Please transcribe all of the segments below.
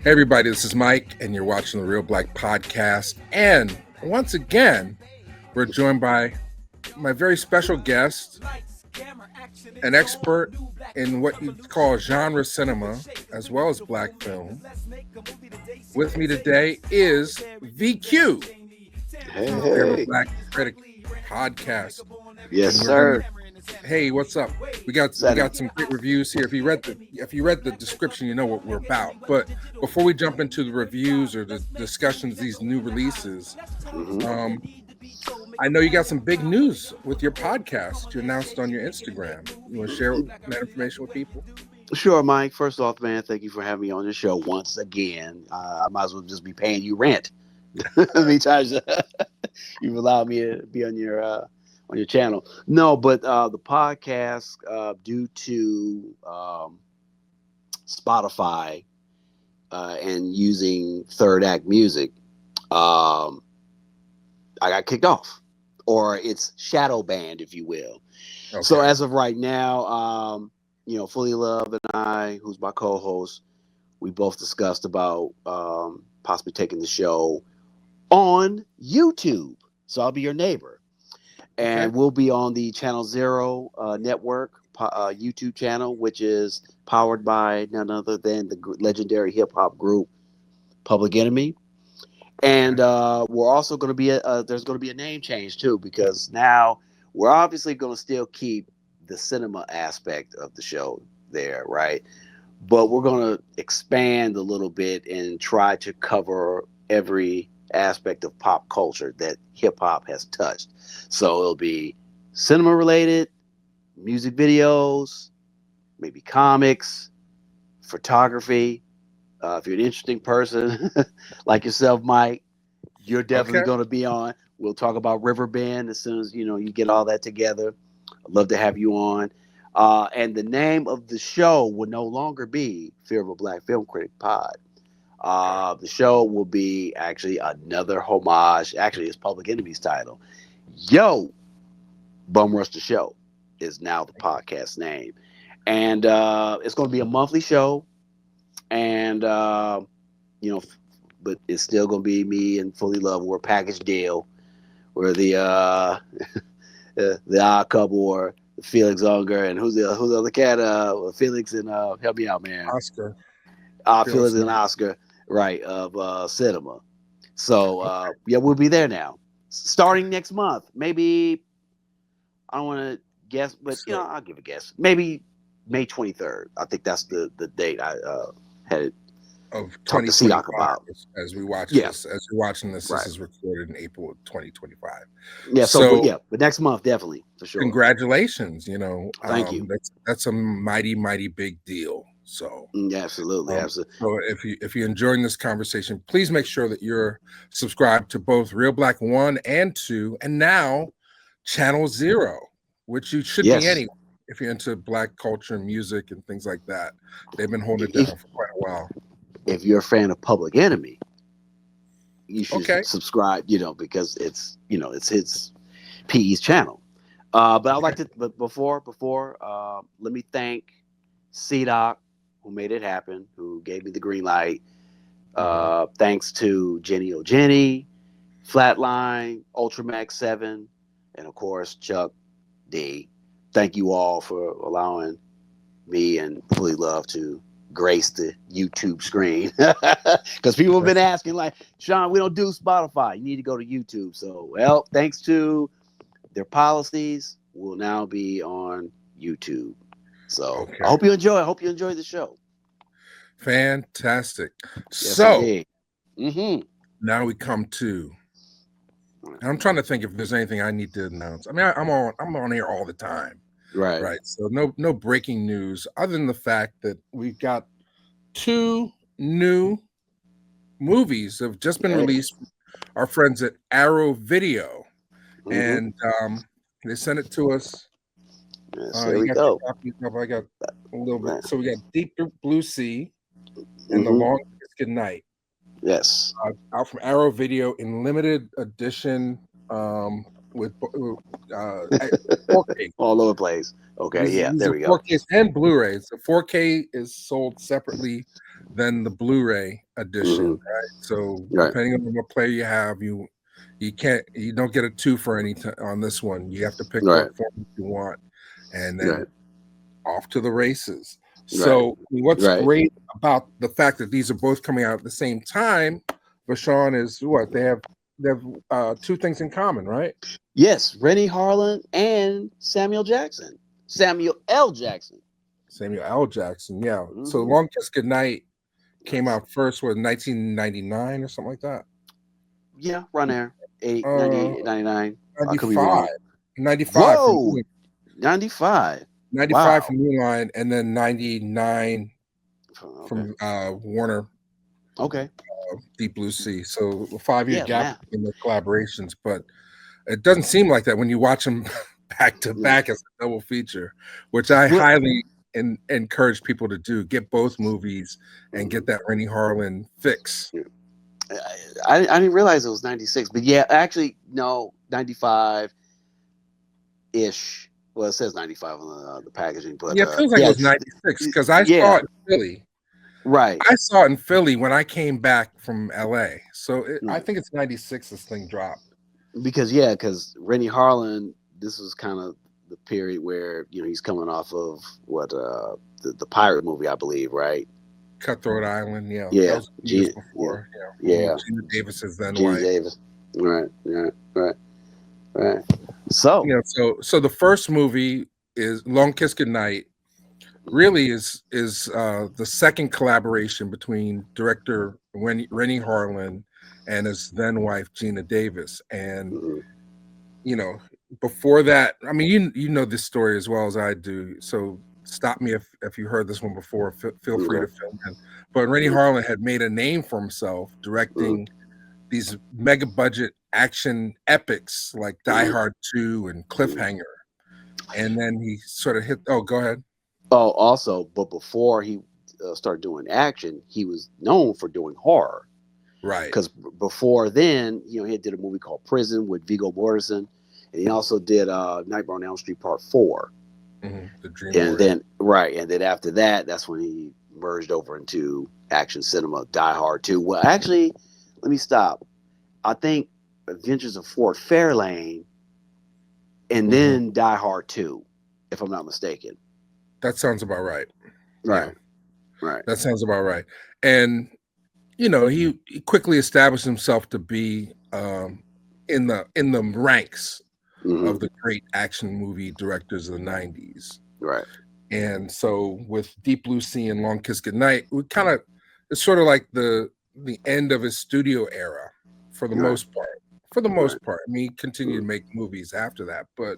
Hey everybody, this is Mike, and you're watching the Reelblack podcast. And once again, we're joined by my very special guest, an expert in what you call genre cinema, as well as black film. With me today is VQ, Hey. Black Critic Podcast. Yes, sir. Hey, what's up? We got some great reviews here. If you read the description, you know what we're about. But before we jump into the reviews or the discussions of these new releases, I know you got some big news with your podcast you announced on your Instagram. You want to share that information with people? Sure, Mike. First off, man, thank you for having me on the show once again. I might as well just be paying you rent. Many times you've allowed me to be on your channel. No, but the podcast, due to Spotify and using third act music, I got kicked off, or it's shadow banned, if you will. Okay. So as of right now, Fully Love and I, who's my co-host, we both discussed about possibly taking the show on YouTube. So I'll be your neighbor. And we'll be on the Channel Zero network YouTube channel, which is powered by none other than the legendary hip hop group Public Enemy. And we're also going to be there's going to be a name change too, because now we're obviously going to still keep the cinema aspect of the show there, right? But we're going to expand a little bit and try to cover every aspect of pop culture that hip hop has touched. So it'll be cinema related, music videos, maybe comics, photography. If you're an interesting person like yourself, Mike, you're definitely going to be on. We'll talk about Riverbend as soon as you get all that together. I'd love to have you on. And the name of the show will no longer be Fear of a Black Film Critic Pod. The show will be actually another homage. Actually, it's Public Enemy's title. Yo, Bum Rush the Show is now the podcast name. And it's going to be a monthly show. And, but it's still going to be me and Fully Love. We're a package deal. We're the odd couple, or Felix Unger, and who's the other cat? Felix and help me out, man. Oscar. Felix and Oscar, right, of cinema. So we'll be there now. Starting next month. Maybe I don't want to guess, but I'll give a guess. Maybe May 23rd. I think that's the date I had of talked to C-Doc about. As we watch this, as you're watching this, right. This is recorded in April of 2025. Yeah, but next month definitely for sure. Congratulations! Thank you. That's a mighty big deal. So absolutely. So if you're enjoying this conversation, please make sure that you're subscribed to both Reelblack 1 and 2, and now Channel Zero, which you should be anyway. If you're into black culture, music, and things like that, they've been holding it down for quite a while. If you're a fan of Public Enemy, you should subscribe, because it's his PE's channel. But I'd like to, but before, let me thank C-Doc, who made it happen, who gave me the green light. Thanks to Jenny O'Jenny, Flatline, Ultramax 7, and of course, Chuck D. Thank you all for allowing me and Fully Love to grace the YouTube screen, because people have been asking, like, Sean, we don't do Spotify, you need to go to YouTube. So, well, thanks to their policies, we'll now be on YouTube. So I hope you enjoy the show. Fantastic. Yes, so now we come to, I'm trying to think if there's anything I need to announce. I mean, I'm on here all the time. Right. So no breaking news, other than the fact that we've got 2 new movies that have just been released. Our friends at Arrow Video, and they sent it to us. Yes, there we go. I got a little bit. So we got Deep Blue Sea and The Longest Goodnight. Yes, out from Arrow Video in limited edition. With 4K all over the place. Okay, these there we go. 4Ks and Blu-rays. The 4K is sold separately then the Blu-ray edition, right? So depending on what player you have, you don't get a 2 for any on this one. You have to pick what format you want, and then off to the races. So what's great about the fact that these are both coming out at the same time, Vashon, is what they have 2 things in common, right? Yes, Renny Harlin and Samuel L. Jackson. Yeah. So Long Kiss Goodnight came out first with 1999 or something like that. Yeah, run there. 98, 99. 95. 95. Whoa! 95. 95 from New Line, and then 99 from Warner. Okay. Deep Blue Sea. So a 5-year gap in the collaborations, but it doesn't seem like that when you watch them back to back as a double feature, which I highly encourage people to do. Get both movies and get that Renny Harlin fix. I didn't realize it was 96, but yeah, actually, no, 95 ish. Well, it says 95 on the packaging, but it feels like it was 96 because I saw it in Philly. Right. I saw it in Philly when I came back from LA. So I think it's 96 this thing dropped. Because Renny Harlin, this was kind of the period where, he's coming off of the pirate movie, I believe, right? Cutthroat Island, yeah. Yeah. That was years before. Yeah. Gina Davis's then Gina wife. Davis. Right. So so the first movie is Long Kiss Goodnight. Really is the second collaboration between director Renny Harlin and his then wife Gina Davis. And before that, I mean, you know this story as well as I do. So stop me if you heard this one before. Feel free to fill in. But Renny Harlin had made a name for himself directing these mega budget action epics like Die Hard 2 and Cliffhanger. And then he sort of hit. Oh, go ahead. Oh, also, but before he started doing action, he was known for doing horror. Right. Because before then, he did a movie called Prison with Viggo Mortensen, and he also did Nightmare on Elm Street Part 4. The Dream and then after that, that's when he merged over into action cinema, Die Hard 2. Well, actually, let me stop. I think Adventures of Fort Fairlane, and then Die Hard 2, if I'm not mistaken. That sounds about right. Right. Right. That sounds about right. And he quickly established himself to be in the ranks of the great action movie directors of the 90s. Right. And so with Deep Blue Sea and Long Kiss Goodnight, it's sort of like the end of his studio era for the most part. For the most part. I mean, he continued to make movies after that, but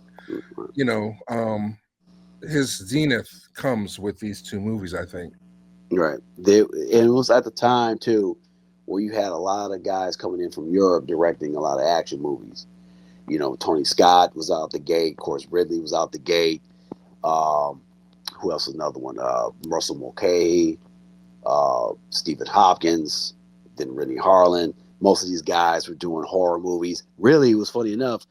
his zenith comes with these 2 movies, I think. Right. And it was at the time too where you had a lot of guys coming in from Europe directing a lot of action movies. Tony Scott was out the gate. Of course, Ridley was out the gate. Who else was another one? Russell Mulcahy, Stephen Hopkins, then Renny Harlin. Most of these guys were doing horror movies. Really, it was funny enough,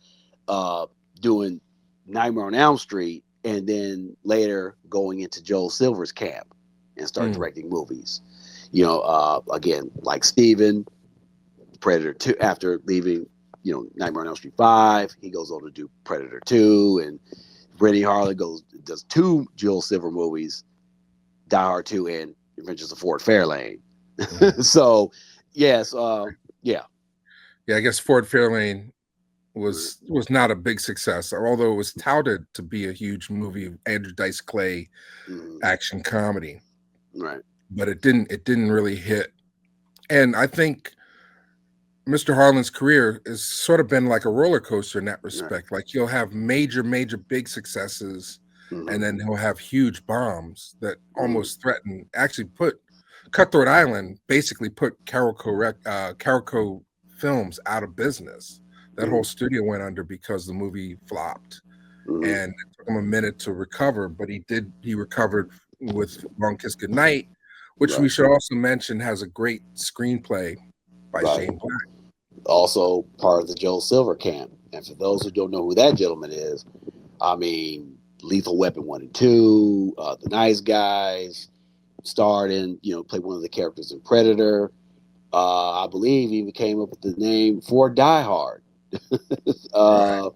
doing Nightmare on Elm Street, and then later going into Joel Silver's camp and start directing movies. Again, like Steven, Predator 2, after leaving, Nightmare on Elm Street 5, he goes on to do Predator 2, and Renny Harlin does 2 Joel Silver movies, Die Hard 2 and Adventures of Fort Fairlane. So, yes, yeah. I guess Fort Fairlane was not a big success, although it was touted to be a huge movie, Andrew Dice Clay action comedy. Right. But it didn't really hit. And I think Mr. Harlan's career has sort of been like a roller coaster in that respect. Right. Like he'll have major big successes, and then he'll have huge bombs that almost threaten, actually put Cutthroat Island, basically put Carolco Films out of business. That whole studio went under because the movie flopped. And it took him a minute to recover, but he recovered with Long Kiss Goodnight, which we should also mention has a great screenplay by Shane Black. Also part of the Joel Silver camp. And for those who don't know who that gentleman is, I mean, Lethal Weapon 1 and 2, The Nice Guys, starred in, played one of the characters in Predator. I believe he even came up with the name for Die Hard. Right.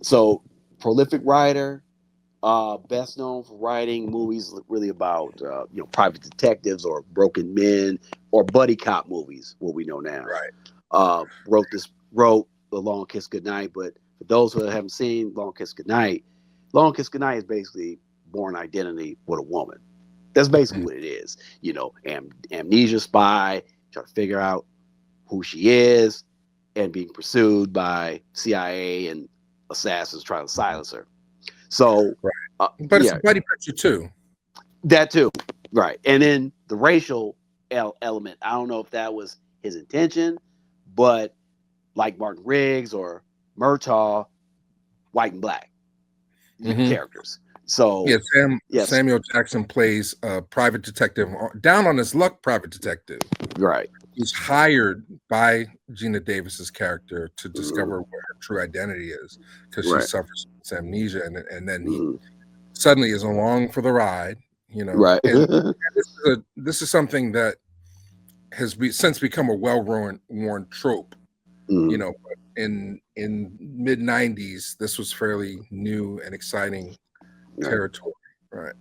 So prolific writer, best known for writing movies really about private detectives or broken men or buddy cop movies. What we know now. Right. Wrote The Long Kiss Goodnight. But for those who haven't seen Long Kiss Goodnight is basically Born Identity with a woman. That's basically what it is. Amnesia spy, trying to figure out who she is, and being pursued by CIA and assassins trying to silence her. So, right. But it's a buddy picture too. That too, right? And then the racial element. I don't know if that was his intention, but like Martin Riggs or Murtaugh, white and black characters. So Samuel Jackson plays a private detective, down on his luck private detective. Right. He's hired by Gina Davis's character to discover what her true identity is, because she suffers from amnesia, and then he suddenly is along for the ride. Right. And this is something that has since become a worn trope. In mid 90s, this was fairly new and exciting territory. Right.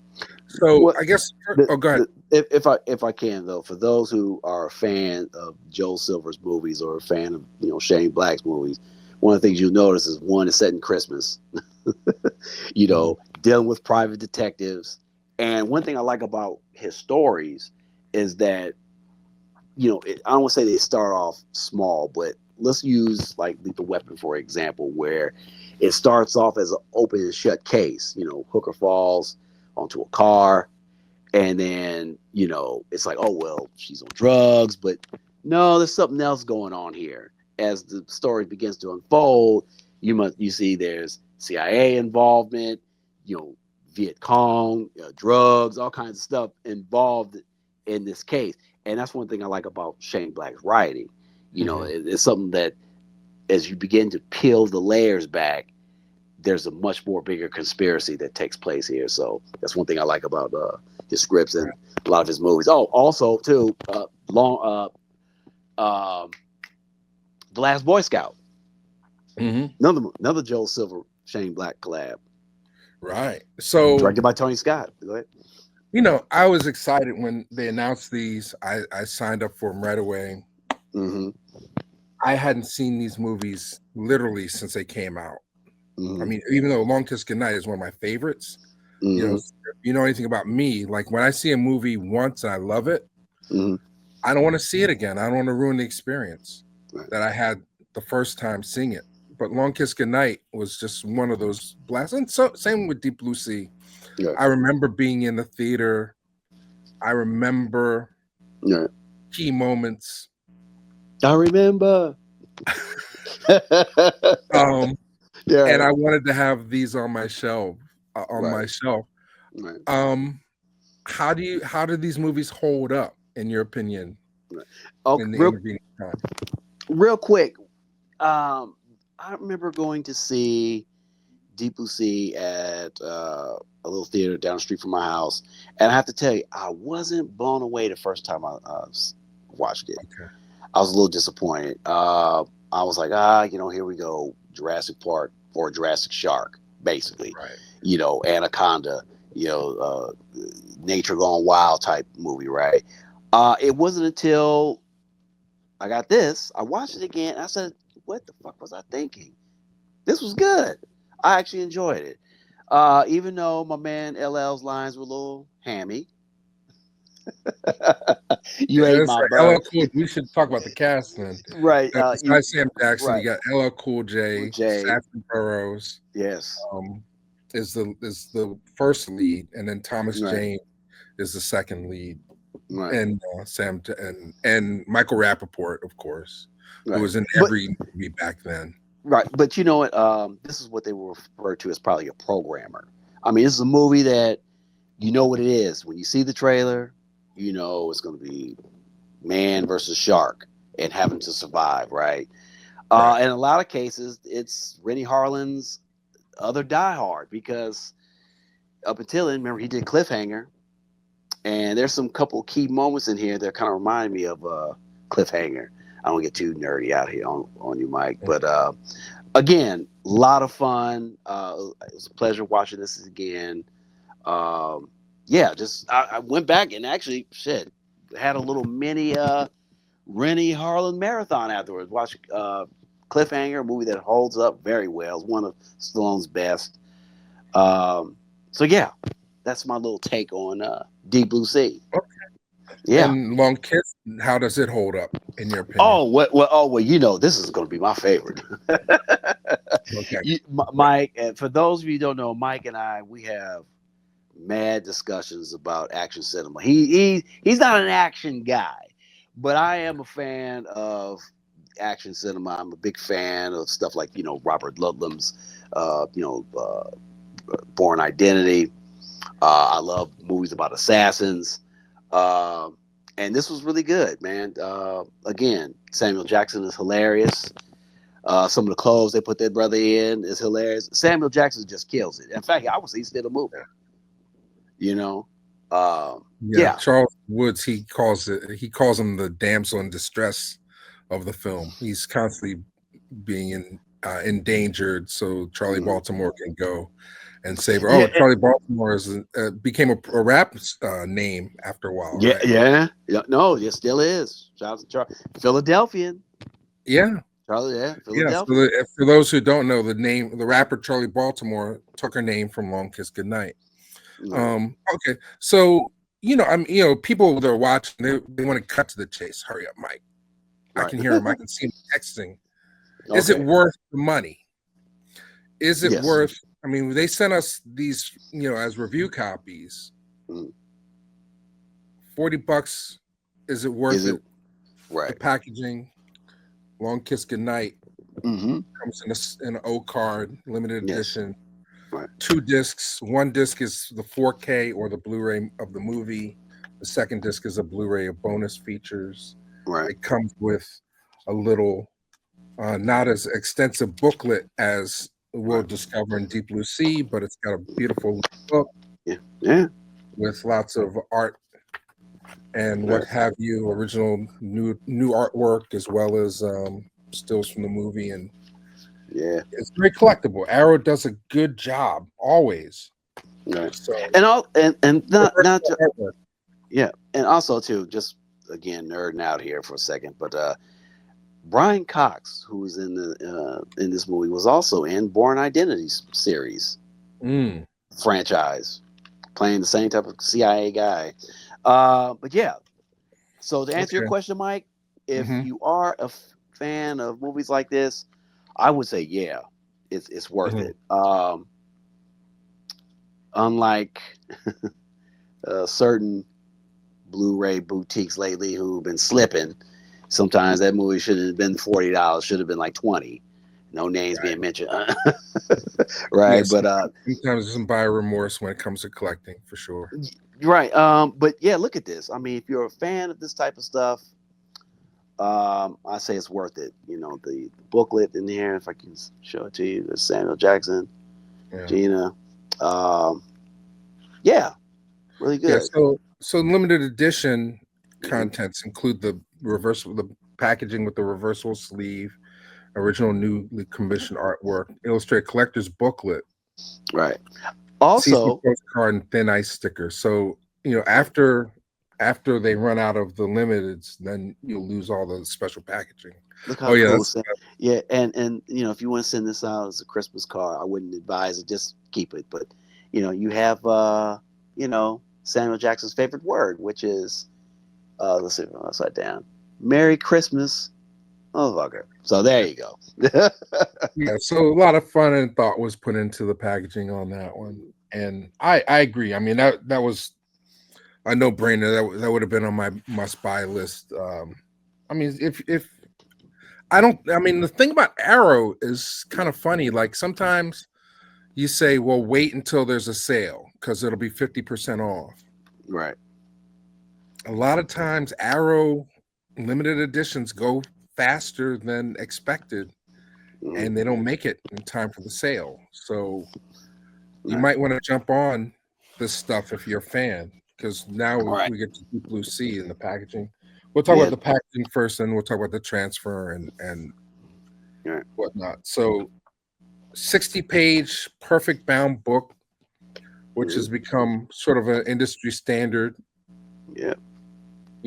So I guess go ahead. If I can though, for those who are a fan of Joel Silver's movies or a fan of Shane Black's movies, one of the things you'll notice is one is set in Christmas. Dealing with private detectives. And one thing I like about his stories is that I don't want to say they start off small, but let's use like Lethal Weapon for example, where it starts off as an open and shut case. Hooker falls onto a car, and then it's like, oh well, she's on drugs, but no, there's something else going on here. As the story begins to unfold, you see there's CIA involvement, Viet Cong, drugs, all kinds of stuff involved in this case. And that's one thing I like about Shane Black's writing. It's something that as you begin to peel the layers back, there's a much more bigger conspiracy that takes place here. So that's one thing I like about his scripts and a lot of his movies. Oh, also too, The Last Boy Scout. Another Joel Silver Shane Black collab. Right. So directed by Tony Scott. Go ahead. I was excited when they announced these. I signed up for them right away. I hadn't seen these movies literally since they came out. I mean, even though Long Kiss Goodnight is one of my favorites, if you know anything about me, like when I see a movie once and I love it, I don't want to see it again. I don't want to ruin the experience that I had the first time seeing it. But Long Kiss Goodnight was just one of those blasts. And so same with Deep Blue Sea. I remember being in the theater. I remember key moments. I remember. And I wanted to have these on my shelf. My shelf. How do these movies hold up in your opinion? Okay, real quick. I remember going to see Deep Blue Sea at a little theater down the street from my house, and I have to tell you, I wasn't blown away the first time I watched it. Okay. I was a little disappointed. I was like, here we go, Jurassic Park or Jurassic Shark, basically. Right. Anaconda, Nature Gone Wild type movie, right? It wasn't until I got this, I watched it again, and I said, what the fuck was I thinking? This was good. I actually enjoyed it. Even though my man LL's lines were a little hammy. You ate my bird. We should talk about the cast then. Right. Besides Sam Jackson, you got LL Cool J, Saffron Burrows. Yes. Is the first lead, and then Thomas Jane is the second lead. Right. And and Michael Rappaport, of course, who was in every movie back then. Right. But you know what? This is what they were referred to as probably a programmer. I mean, this is a movie that you know what it is. When you see the trailer, you know it's going to be man versus shark and having to survive, right? In a lot of cases, it's Renny Harlin's other Die Hard, because up until then, remember, he did Cliffhanger, And there's some couple key moments in here that kind of remind me of Cliffhanger. I don't get too nerdy out here on you, Mike. But again, a lot of fun. It was a pleasure watching this again. Yeah, just I went back and actually had a little mini Renny Harlin marathon afterwards. Watch Cliffhanger, a movie that holds up very well. It's one of Stallone's best. So yeah, that's my little take on Deep Blue Sea. Okay. Yeah. And Long Kiss, how does it hold up in your opinion? Well, you know, this is going to be my favorite. Okay. Mike, and for those of you who don't know, Mike and I, we have mad discussions about action cinema. He's not an action guy, but I am a fan of action cinema. I'm a big fan of stuff like, you know, Robert Ludlum's, Born Identity. I love movies about assassins. And this was really good, man. Again, Samuel Jackson is hilarious. Some of the clothes they put that brother in is hilarious. Samuel Jackson just kills it. In fact, I was still a movie. You know, yeah. Charles Woods, he calls him the damsel in distress of the film. He's constantly being endangered, so Charlie Baltimore can go and save her. Oh, Charlie Baltimore became a rap name after a while. Yeah, right? yeah. No, it still is. Shout out to Charlie. Philadelphian. Yeah. Charlie, yeah. Philadelphia. Yeah, for those who don't know, the rapper Charlie Baltimore took her name from Long Kiss Goodnight. Okay, so people that are watching, they want to cut to the chase. Hurry up, Mike. I can hear him. I can see him texting. Okay. Is it worth the money? Is it worth? I mean, they sent us these, as review copies. $40. Is it worth it? Right. The packaging. Long Kiss Goodnight comes in an O card, limited edition. Right. 2 discs. 1 disc is the 4K or the Blu-ray of the movie. The second disc is a Blu-ray of bonus features. Right. It comes with a little, not as extensive booklet as we'll discover in Deep Blue Sea, but it's got a beautiful book. Yeah. With lots of art and what have you, original new artwork, as well as stills from the movie. And it's very collectible. Arrow does a good job always. Right. So, and also too, just again nerding out here for a second, but Brian Cox, who's in this movie, was also in Born Identity series franchise, playing the same type of CIA guy. But yeah, so to answer your question, Mike, if you are a fan of movies like this, I would say it's worth it. Unlike certain Blu-ray boutiques lately who've been slipping, sometimes that movie should have been $40, should have been like $20. No names being mentioned, right? Yes, but sometimes there's some buyer remorse when it comes to collecting, for sure. Right. But yeah, look at this. I mean, if you're a fan of this type of stuff, I say it's worth it. You know, the booklet in here, if I can show it to you, there's Samuel Jackson, Gina. Really good. Yeah, so limited edition contents include the packaging with the reversible sleeve, original newly commissioned artwork, illustrated collector's booklet. Right. Also, postcard and thin ice sticker. So, after they run out of the limiteds, then you'll lose all the special packaging. Look how cool. And if you want to send this out as a Christmas card, I wouldn't advise it. Just keep it. But you have Samuel Jackson's favorite word, which is let's see, upside down. Merry Christmas, motherfucker. So there you go. So a lot of fun and thought was put into the packaging on that one, and I agree. I mean, that was a no-brainer. That would have been on my must-buy list. I mean, the thing about Arrow is kind of funny. Like, sometimes you say, well, wait until there's a sale because it'll be 50% off. Right. A lot of times Arrow limited editions go faster than expected, and they don't make it in time for the sale. So you might want to jump on this stuff if you're a fan. because now we get to Deep Blue Sea in the packaging. We'll talk about the packaging first, and we'll talk about the transfer and whatnot. So, 60-page perfect bound book, which has become sort of an industry standard. Yeah,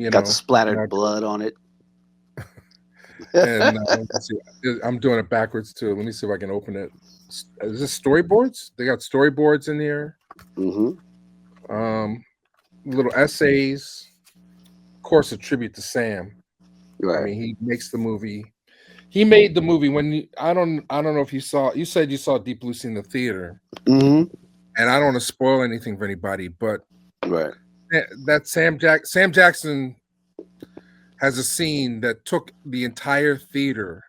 got splattered blood on it. And let's see, I'm doing it backwards too. Let me see if I can open it. Is this storyboards? They got storyboards in here. Little essays. Of course, a tribute to Sam. I mean, he makes the movie. He made the movie when I don't know if you saw. You said you saw Deep Blue Sea in the theater, and I don't want to spoil anything for anybody, but that Sam Jackson has a scene that took the entire theater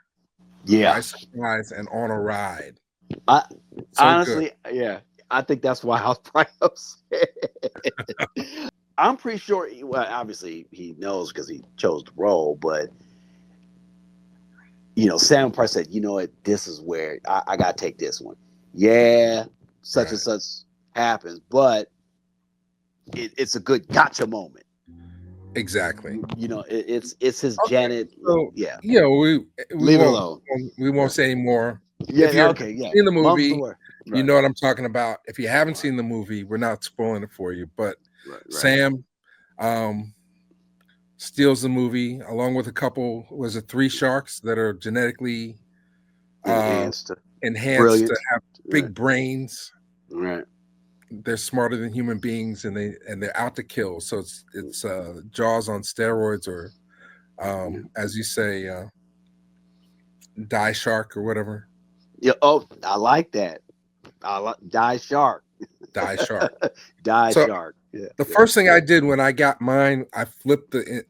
by surprise and on a ride. Honestly, I think that's why I was probably upset. I'm pretty sure. Well, obviously he knows because he chose the role, but Sam probably said, "You know what? This is where I got to take this one." Yeah, such and such happens, but it's a good gotcha moment. Exactly. It's his Janet. So, we leave it alone. We won't say any more. Yeah. If you're in the movie, you know what I'm talking about. If you haven't seen the movie, we're not spoiling it for you. But Sam steals the movie along with a couple. Was it 3 sharks that are genetically enhanced to have big brains? Right. They're smarter than human beings, and they're out to kill. So it's Jaws on steroids, or as you say, die shark or whatever. Yeah. Oh, I like that. I like die shark. Die shark. Shark. Yeah. The first thing I did when I got mine, I flipped the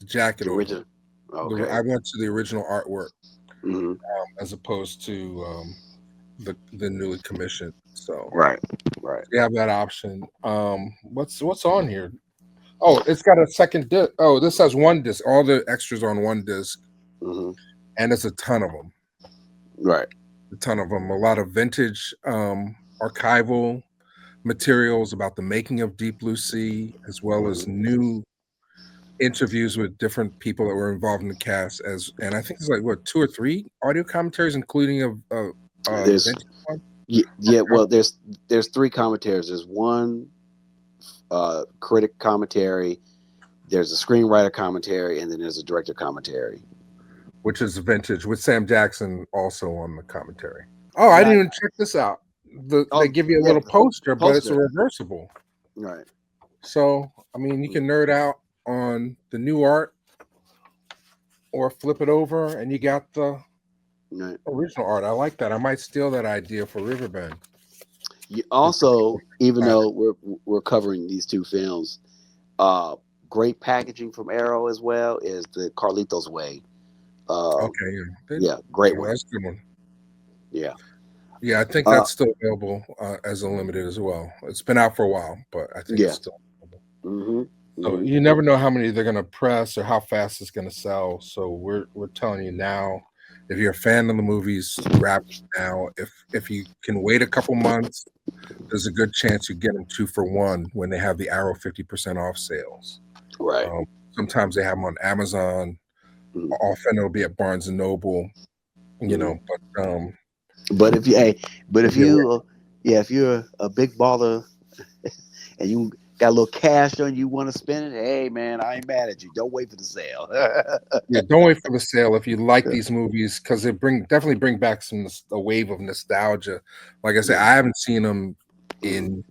jacket over. Original. Okay. I went to the original artwork as opposed to the newly commissioned. So you have that option. What's on here? Oh, it's got a second disc. Oh, this has one disc. All the extras on one disc, and it's a ton of them. Right, a ton of them. A lot of vintage archival materials about the making of Deep Blue Sea, as well as new interviews with different people that were involved in the cast. And I think it's like 2 or 3 audio commentaries, including a vintage one. Well, there's 3 commentaries. There's one critic commentary, there's a screenwriter commentary, and then there's a director commentary, which is vintage with Sam Jackson also on the commentary. Oh, I didn't even check this out. They give you a little poster, but it's a reversible. Right. So, I mean, you can nerd out on the new art or flip it over and you got the original art. I like that. I might steal that idea for Riverbend. Also, even though we're covering these 2 films, great packaging from Arrow as well is the Carlitos Way. Great one. That's a good one. Yeah, I think that's still available as a limited as well. It's been out for a while, but I think it's still available. So you never know how many they're going to press or how fast it's going to sell. So we're telling you now, if you're a fan of the movies, grab it now. If you can wait a couple months, there's a good chance you get them 2 for 1 when they have the Arrow 50% off sales. Right. Sometimes they have them on Amazon. Often it'll be at Barnes and Noble. But if you're a big baller and you got a little cash on you want to spend it, hey man, I ain't mad at you. Don't wait for the sale. Don't wait for the sale if you like these movies, because they definitely bring back a wave of nostalgia. Like I said, I haven't seen them in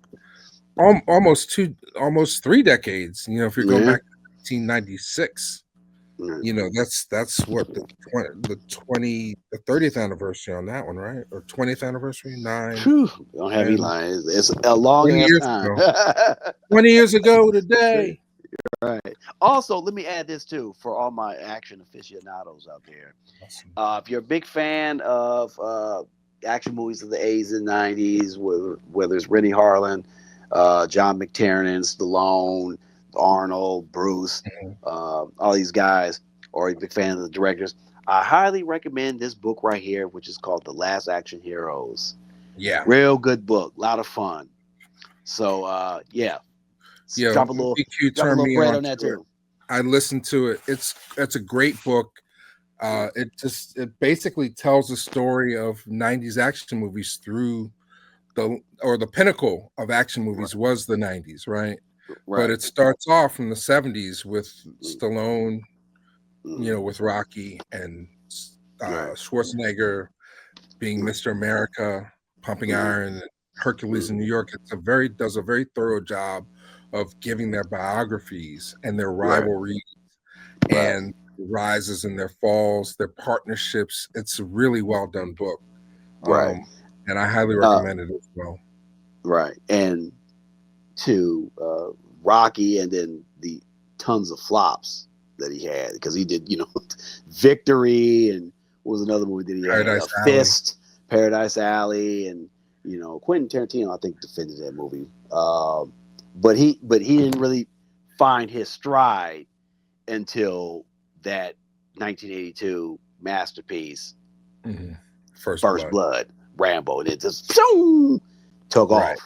almost 3 decades. If you're going back to 1996. That's what the 30th anniversary on that one, right? Or 20th anniversary? 9. Don't have any lines. It's a long ass time. 20 years ago today. Right. Also, let me add this too for all my action aficionados out there. If you're a big fan of action movies of the 80s and 90s, whether it's Renny Harlin, John McTiernan, Stallone, Arnold, Bruce, all these guys, or a big fan of the directors, I highly recommend this book right here, which is called The Last Action Heroes. Yeah. Real good book. A lot of fun. So yeah, drop a little bread on that too. I listened to it. It's a great book. It basically tells the story of 90s action movies through the pinnacle of action movies was the 90s, right? But it starts off from the 70s with Stallone, with Rocky and Schwarzenegger being Mr. America, Pumping Iron, Hercules in New York. Does a very thorough job of giving their biographies and their rivalries and rises and their falls, their partnerships. It's a really well done book. And I highly recommend it as well. Right. And to Rocky, and then the tons of flops that he had, because he did, Victory, and what was another movie that he had? Fist, Paradise Alley, and Quentin Tarantino, I think, defended that movie. But he didn't really find his stride until that 1982 masterpiece, First Blood, Rambo, and it just took off,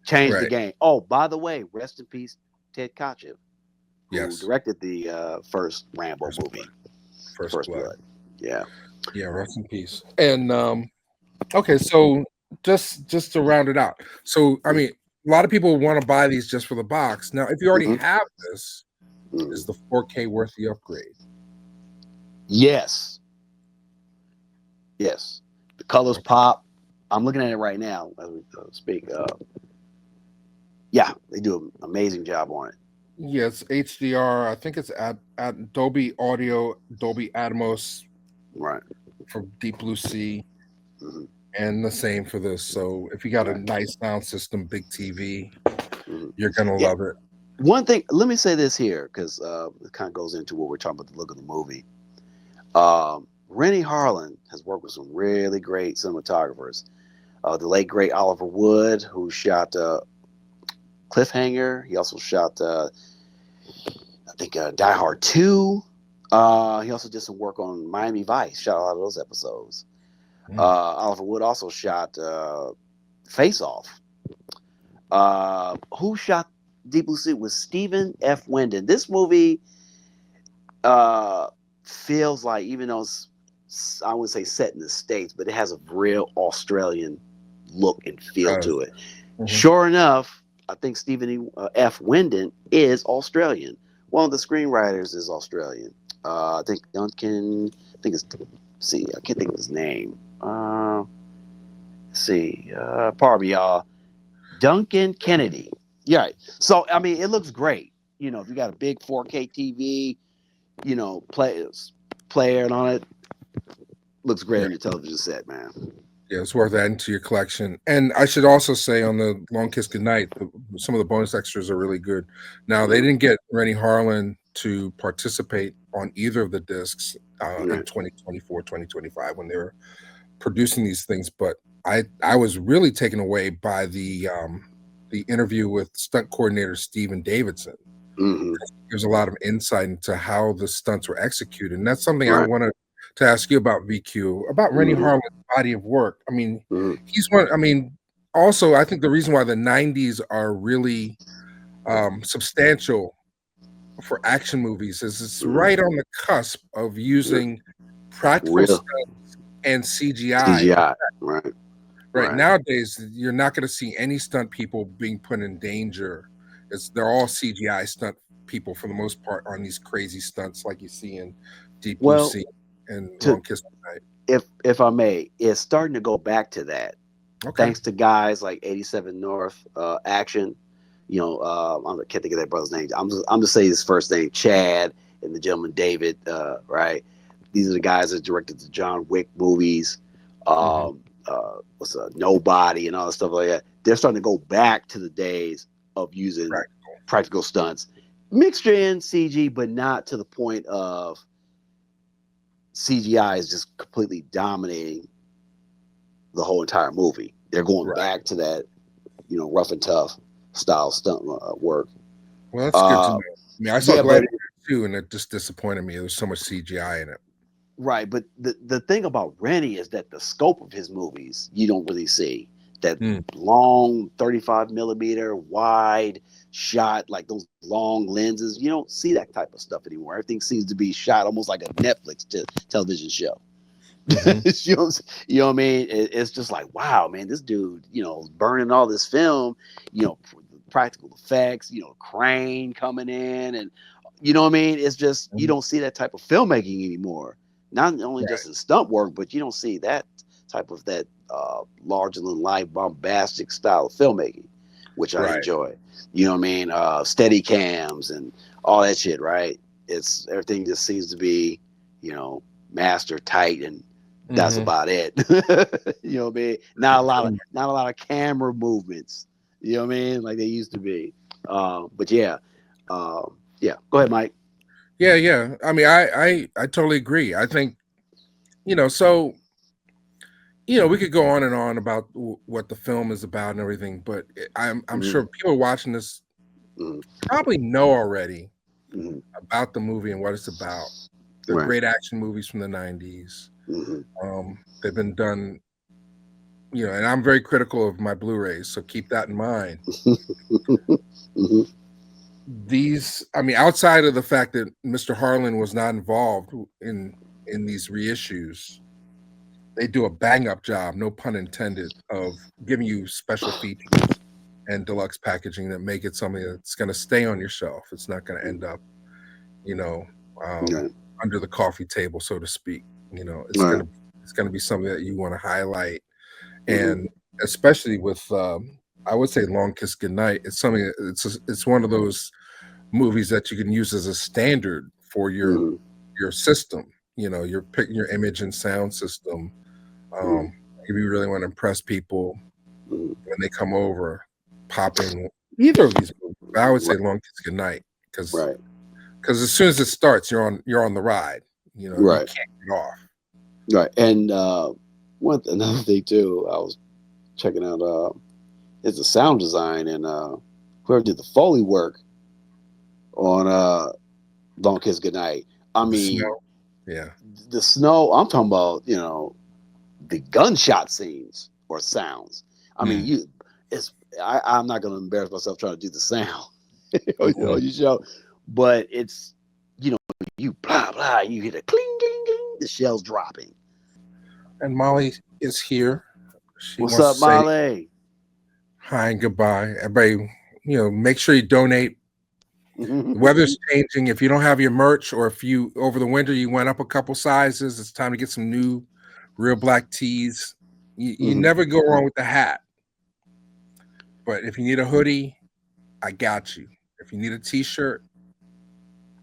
changed the game. Oh, by the way, rest in peace, Ted Kotcheff, who directed the first Rambo movie, First Blood. Yeah, rest in peace. And okay, so just to round it out, so I mean, a lot of people want to buy these just for the box. Now, if you already have this, is the 4K worth the upgrade? Yes. The colors pop. I'm looking at it right now as we speak. They do an amazing job on it. Yeah, it's HDR. I think it's at Dolby Audio, Dolby Atmos, from Deep Blue Sea, and the same for this. So if you got a nice sound system, big TV, you're gonna love it. One thing, let me say this here, because it kind of goes into what we're talking about, the look of the movie. Renny Harlin has worked with some really great cinematographers. The late great Oliver Wood, who shot Cliffhanger. He also shot, I think, Die Hard 2. He also did some work on Miami Vice. Shot a lot of those episodes. Oliver Wood also shot Face Off. Who shot Deep Blue Sea was Stephen F. Windon. This movie feels like, even though it's, I wouldn't say set in the States, but it has a real Australian look and feel to it. Sure enough, I think Stephen F. Windon is Australian. One of the screenwriters is Australian. I think Duncan, I can't think of his name. Pardon me, y'all. Duncan Kennedy. Yeah. Right. So, I mean, it looks great. If you got a big 4K TV, player and on it, looks great on your television set, man. Yeah, it's worth adding to your collection. And I should also say, on the Long Kiss Goodnight, some of the bonus extras are really good. Now, they didn't get Renny Harlin to participate on either of the discs in 2024, 2025 when they were producing these things, but I was really taken away by the interview with stunt coordinator Steven Davidson. Gives a lot of insight into how the stunts were executed, and that's something I wanted to ask you about, VQ, about Renny Harlin's body of work. I mean, he's one. I mean, also, I think the reason why the 90s are really substantial for action movies is it's right on the cusp of using practical stunts and CGI. Right. Nowadays, you're not going to see any stunt people being put in danger. They're all CGI stunt people for the most part on these crazy stunts like you see in Deep Blue Sea and Long Kiss Goodnight. If I may, it's starting to go back to that. Thanks to guys like 87 North Action. I can't think of that brother's name. I'm just saying his first name, Chad, and the gentleman David. Right. These are the guys that directed the John Wick movies. Nobody and all that stuff like that. They're starting to go back to the days of using practical stunts, mixture in CG, but not to the point of CGI is just completely dominating the whole entire movie. They're going back to that, rough and tough style stunt work. Well, that's good to know. I mean, I saw Gladiator 2, and it just disappointed me. There was so much CGI in it. Right, but the thing about Renny is that the scope of his movies you don't really see. that long 35 millimeter wide shot, like those long lenses. You don't see that type of stuff anymore. Everything seems to be shot almost like a Netflix television show. You know what I mean? It's just like, wow, man, this dude, burning all this film, practical effects, crane coming in, and you know what I mean? It's just, you don't see that type of filmmaking anymore. Not only just in stunt work, but you don't see that type of larger than life bombastic style of filmmaking, which I enjoy. You know what I mean? Steady cams and all that shit, right? It's everything just seems to be, master tight, and that's about it. You know what I mean? Not a lot of camera movements. You know what I mean? Like they used to be. But yeah. Go ahead, Mike. Yeah. I mean, I totally agree. I think, so, we could go on and on about what the film is about and everything, but I'm sure people watching this probably know already about the movie and what it's about. They're great action movies from the 90s. They've been done, and I'm very critical of my Blu-rays, so keep that in mind. These, I mean, outside of the fact that Mr. Harlin was not involved in these reissues, they do a bang-up job, no pun intended, of giving you special features and deluxe packaging that make it something that's going to stay on your shelf. It's not going to end up, under the coffee table, so to speak. It's going to be something that you want to highlight, and especially with, I would say, Long Kiss Goodnight. It's something. It's one of those movies that you can use as a standard for your system. Your image and sound system. If you really want to impress people when they come over, pop in either of these movies. But I would say Long Kiss Goodnight, because as soon as it starts, you're on the ride. You can't get off. Right. And another thing too, I was checking out is the sound design, and whoever did the Foley work on Long Kiss Goodnight. I mean, the snow. I'm talking about, the gunshot scenes or sounds. I mean, I'm not going to embarrass myself trying to do the sound on your show, but it's, you blah blah, you hear the cling cling cling, the shells dropping. And Molly is here. What's up, Molly? Hi and goodbye, everybody. Make sure you donate. The weather's changing. If you don't have your merch, or if you over the winter you went up a couple sizes, it's time to get some new Reelblack tees. You never go wrong with the hat. But if you need a hoodie, I got you. If you need a t-shirt,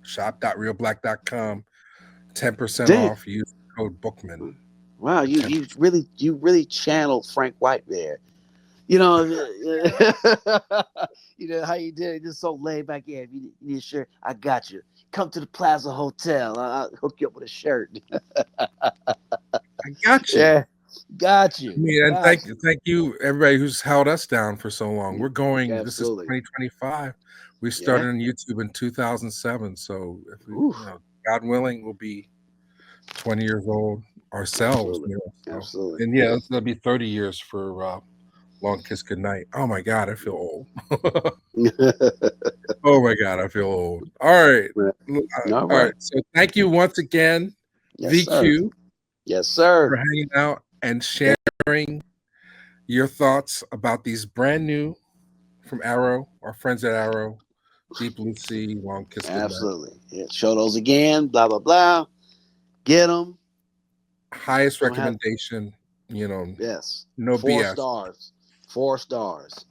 shop.reelblack.com, 10% off. Use the code Bookman. Wow, you really channeled Frank White there. You know how you did it, just so laid back. Yeah, if you need a shirt, I got you. Come to the Plaza Hotel. I'll hook you up with a shirt. I got you. Yeah, got you. And thank you, everybody who's held us down for so long. We're going. This is 2025. We started on YouTube in 2007. So, if we, God willing, we'll be 20 years old ourselves. Absolutely. And it'll be 30 years for Long Kiss Goodnight. Oh my God, I feel old. Oh my God, I feel old. All right. All right. So thank you once again, VQ. Sir. Yes, sir. For hanging out and sharing your thoughts about these brand new from Arrow, our friends at Arrow, Deep Blue Sea, Long Kiss Goodnight. Absolutely. Yeah, show those again, blah, blah, blah. Get them. Highest recommendation, yes. No 4 BS. stars. 4 stars.